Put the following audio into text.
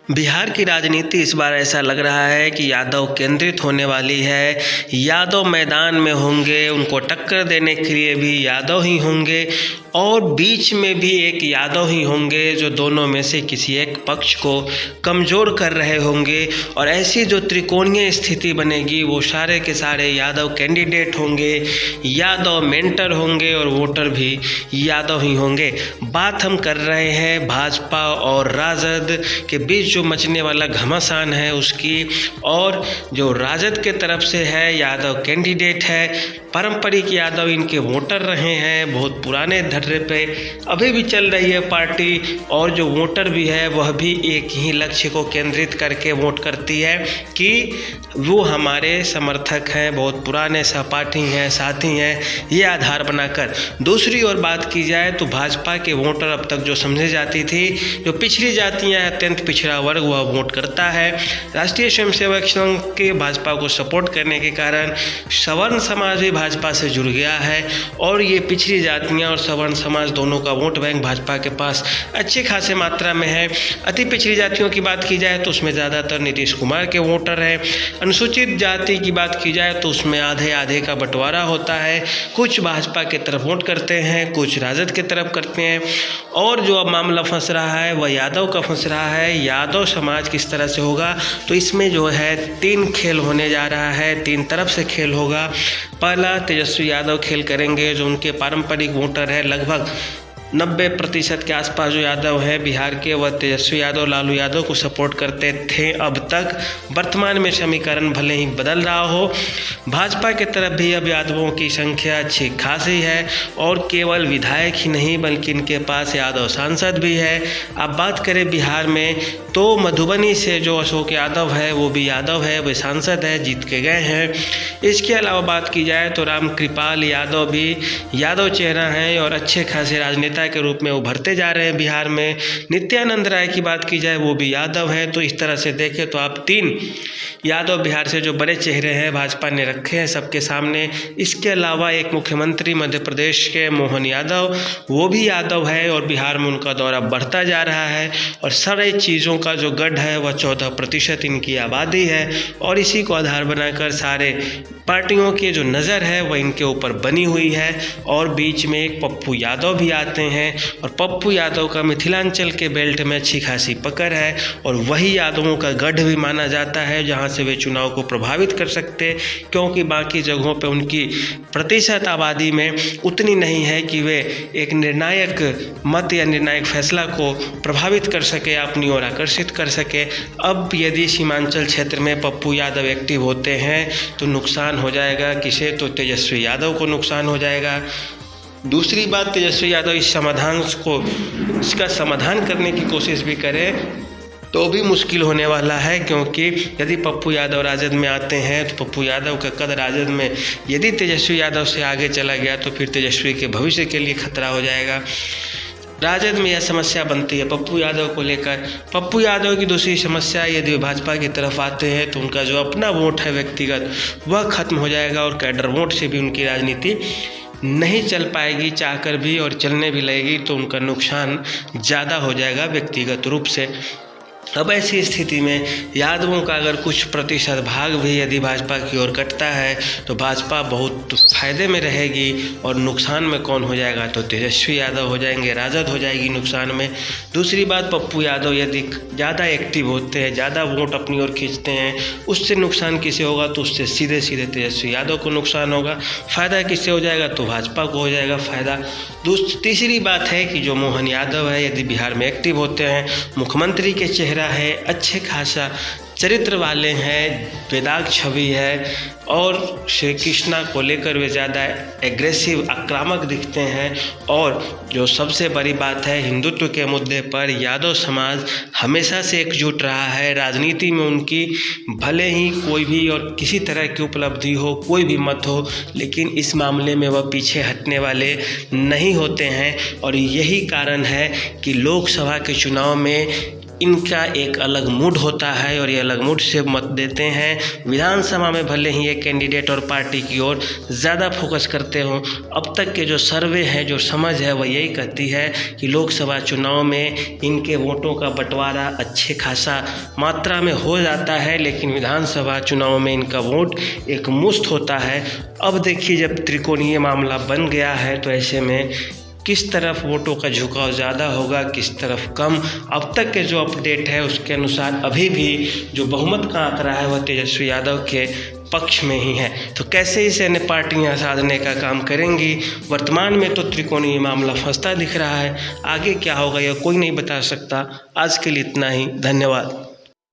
बिहार की राजनीति इस बार ऐसा लग रहा है कि यादव केंद्रित होने वाली है। यादव मैदान में होंगे, उनको टक्कर देने के लिए भी यादव ही होंगे और बीच में भी एक यादव ही होंगे जो दोनों में से किसी एक पक्ष को कमज़ोर कर रहे होंगे। और ऐसी जो त्रिकोणीय स्थिति बनेगी वो सारे के सारे यादव कैंडिडेट होंगे, यादव मेंटर होंगे और वोटर भी यादव ही होंगे। बात हम कर रहे हैं भाजपा और राजद के बीच जो मचने वाला घमासान है उसकी, और जो राजद के तरफ से है यादव कैंडिडेट है, पारंपरिक यादव इनके वोटर रहे हैं, बहुत पुराने धर्रे पे अभी भी चल रही है पार्टी, और जो वोटर भी है वह भी एक ही लक्ष्य को केंद्रित करके वोट करती है कि वो हमारे समर्थक हैं, बहुत पुराने सहपाठी हैं, साथी हैं, ये आधार बनाकर। दूसरी ओर बात की जाए तो भाजपा के वोटर अब तक जो समझे जाती थी, जो पिछड़ी जातियां हैं, अत्यंत पिछड़ा वर्ग, वह वोट करता है। राष्ट्रीय स्वयंसेवक संघ के भाजपा को सपोर्ट करने के कारण सवर्ण समाज भी भाजपा से जुड़ गया है और ये पिछड़ी जातियां और सवर्ण समाज दोनों का वोट बैंक भाजपा के पास अच्छी खासी मात्रा में है। अति पिछड़ी जातियों की बात की जाए तो उसमें ज़्यादातर नीतीश कुमार के वोटर हैं। अनुसूचित जाति की बात की जाए तो उसमें आधे आधे का बंटवारा होता है, कुछ भाजपा की तरफ वोट करते हैं, कुछ राजद की तरफ करते हैं। और जो अब मामला फंस रहा है वह यादव का फंस रहा है। यादव समाज किस तरह से होगा, तो इसमें जो है 3 खेल होने जा रहा है, 3 तरफ से खेल होगा। पहला, तेजस्वी यादव खेल करेंगे जो उनके पारंपरिक वोटर है, लगभग 90% के आसपास जो यादव है बिहार के, वह तेजस्वी यादव, लालू यादव को सपोर्ट करते थे अब तक। वर्तमान में समीकरण भले ही बदल रहा हो, भाजपा की तरफ भी अब यादवों की संख्या अच्छी खासी है और केवल विधायक ही नहीं बल्कि इनके पास यादव सांसद भी है। अब बात करें बिहार में तो मधुबनी से जो अशोक यादव है वो भी यादव है, वे सांसद है, जीत के गए हैं। इसके अलावा बात की जाए तो राम कृपाल यादव भी यादव चेहरा हैं और अच्छे खासे राजनेता के रूप में उभरते जा रहे हैं बिहार में। नित्यानंद राय की बात की जाए वो भी यादव है। तो इस तरह से देखें तो आप 3 यादव बिहार से जो बड़े चेहरे हैं भाजपा ने रखे हैं सबके सामने। इसके अलावा एक मुख्यमंत्री मध्य प्रदेश के मोहन यादव, वो भी यादव है और बिहार में उनका दौरा बढ़ता जा रहा है। और सारे चीज़ों का जो गढ़ है वह 14% इनकी आबादी है और इसी को आधार बनाकर सारे पार्टियों की जो नज़र है वह इनके ऊपर बनी हुई है। और बीच में एक पप्पू यादव भी आते हैं और पप्पू यादव का मिथिलांचल के बेल्ट में अच्छी खासी पकड़ है और वही यादवों का गढ़ भी माना जाता है जहां से वे चुनाव को प्रभावित कर सकते, क्योंकि बाकी जगहों पे उनकी प्रतिशत आबादी में उतनी नहीं है कि वे एक निर्णायक मत या निर्णायक फैसला को प्रभावित कर सके, अपनी ओर आकर्षित कर सके। अब यदि सीमांचल क्षेत्र में पप्पू यादव एक्टिव होते हैं तो नुकसान हो जाएगा किसे, तो तेजस्वी यादव को नुकसान हो जाएगा। दूसरी बात, तेजस्वी यादव इसका समाधान करने की कोशिश भी करें तो भी मुश्किल होने वाला है, क्योंकि यदि पप्पू यादव राजद में आते हैं तो पप्पू यादव का कद राजद में यदि तेजस्वी यादव से आगे चला गया तो फिर तेजस्वी के भविष्य के लिए खतरा हो जाएगा। राजद में यह समस्या बनती है पप्पू यादव को लेकर। पप्पू यादव की दूसरी समस्या, यदि भाजपा की तरफ आते हैं तो उनका जो अपना वोट है व्यक्तिगत वह खत्म हो जाएगा और कैडर वोट से भी उनकी राजनीति नहीं चल पाएगी चाहकर भी, और चलने भी लगेगी तो उनका नुकसान ज़्यादा हो जाएगा व्यक्तिगत रूप से। अब ऐसी स्थिति में यादवों का अगर कुछ प्रतिशत भाग भी यदि भाजपा की ओर कटता है तो भाजपा बहुत फायदे में रहेगी और नुकसान में कौन हो जाएगा, तो तेजस्वी यादव हो जाएंगे, राजद हो जाएगी नुकसान में। दूसरी बात, पप्पू यादव यदि ज़्यादा एक्टिव होते हैं, ज़्यादा वोट अपनी ओर खींचते हैं, उससे नुकसान किसे होगा, तो उससे सीधे सीधे तेजस्वी यादव को नुकसान होगा। फ़ायदा किससे हो जाएगा, तो भाजपा को हो जाएगा फ़ायदा। तीसरी बात है कि जो मोहन यादव है यदि बिहार में एक्टिव होते हैं, मुख्यमंत्री के चेहरा है, अच्छे खासा चरित्र वाले हैं, बेदाग छवि है और श्री कृष्णा को लेकर वे ज़्यादा एग्रेसिव आक्रामक दिखते हैं। और जो सबसे बड़ी बात है, हिंदुत्व के मुद्दे पर यादव समाज हमेशा से एकजुट रहा है। राजनीति में उनकी भले ही कोई भी और किसी तरह की उपलब्धि हो, कोई भी मत हो, लेकिन इस मामले में वह पीछे हटने वाले नहीं होते हैं। और यही कारण है कि लोकसभा के चुनाव में इनका एक अलग मूड होता है और ये अलग मूड से मत देते हैं। विधानसभा में भले ही ये कैंडिडेट और पार्टी की ओर ज़्यादा फोकस करते हों, अब तक के जो सर्वे हैं, जो समझ है, वह यही कहती है कि लोकसभा चुनाव में इनके वोटों का बंटवारा अच्छे खासा मात्रा में हो जाता है, लेकिन विधानसभा चुनाव में इनका वोट एक मुश्त होता है। अब देखिए, जब त्रिकोणीय मामला बन गया है तो ऐसे में किस तरफ वोटों का झुकाव ज़्यादा होगा, किस तरफ कम। अब तक के जो अपडेट है उसके अनुसार अभी भी जो बहुमत का आंकड़ा है वह तेजस्वी यादव के पक्ष में ही है। तो कैसे इसे अन्य पार्टियां साधने का काम करेंगी, वर्तमान में तो त्रिकोणीय मामला फंसता दिख रहा है। आगे क्या होगा यह कोई नहीं बता सकता। आज के लिए इतना ही, धन्यवाद।